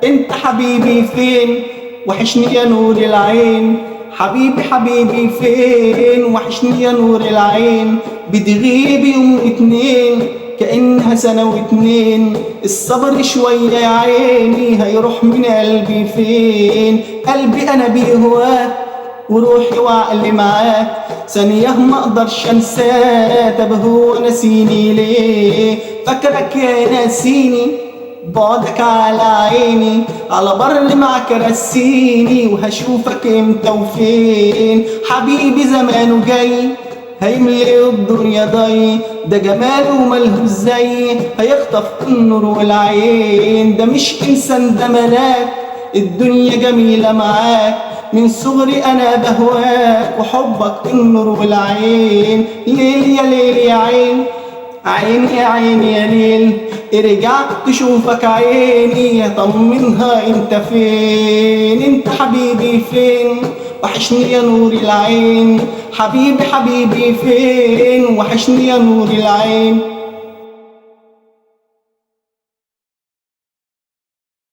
انت حبيبي فين؟ وحشني يا نور العين. حبيبي حبيبي فين؟ وحشني يا نور العين. بتغيب يوم واتنين كأنها سنة واتنين. الصبر شوية يا عيني هيروح من قلبي فين؟ قلبي أنا بيهواك وروحي وعقلي معاك. ثانية ما اقدرش انساك. طب هو نسيني ليه؟ فاكرك يا ناسيني بعدك على عيني. على بر معك رسيني وهشوفك امتى وفين. حبيبي زمانه جاي هيملي الدنيا ضي. ده جماله ملهوش زي هيخطف النور والعين. ده مش انسان ده ملاك الدنيا جميلة معاك. من صغري انا بهواك وحبك النور والعين. ليل يا ليل يا عين عيني يا عيني يا ليل. ارجع تشوفك عيني طمنها انت فين. انت حبيبي فين؟ وحشني يا نور العين. حبيبي حبيبي فين؟ وحشني يا نور العين.